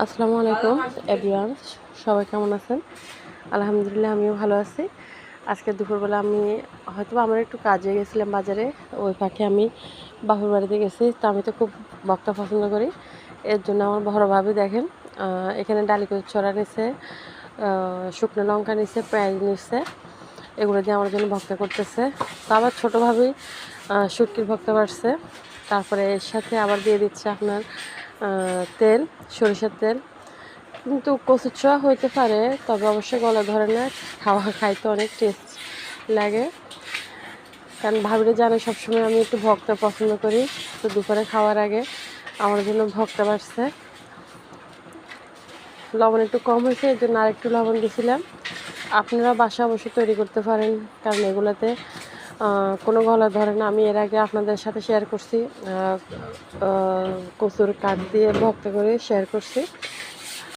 আসসালামু আলাইকুম এভরিওয়ান, সবাই কেমন আছেন? আলহামদুলিল্লাহ, আমিও ভালো আছি। আজকে দুপুরবেলা আমি আমার একটু কাজে গেছিলাম বাজারে। ওই ফাঁকে আমি বাপের বাড়িতে গেছি। তো আমি তো খুব ভর্তা পছন্দ করি। এর জন্য আমার বড় ভাবি দেখেন এখানে ডালি কচুর ছড়া নিছে, শুকনো লঙ্কা নিছে, পেঁয়াজ নিচ্ছে। এগুলো দিয়ে আমার জন্য ভর্তা করতেছে। তো আবার ছোটো ভাবি শুটকির ভর্তা বাড়ছে। তারপরে এর সাথে আবার দিয়ে দিচ্ছে আপনার তেল, সরিষার তেল। কিন্তু কচুর ছোঁয়া হইতে পারে, তবে অবশ্যই গলা ধরে না। খাইতে অনেক টেস্ট লাগে, কারণ ভাবিরা জানে সবসময় আমি একটু ভর্তা পছন্দ করি। তো দুপুরে খাওয়ার আগে আমার জন্য ভর্তা বাড়ছে। লবণ একটু কম হয়েছে, এর জন্য আরেকটু লবণ দিয়েছিলাম। আপনারা বাসা অবশ্যই তৈরি করতে পারেন, কারণ এগুলোতে কোনো গলা ধরে না। আমি এর আগে আপনাদের সাথে শেয়ার করছি, কচুর কাঠ দিয়ে ভর্তা করে শেয়ার করছি।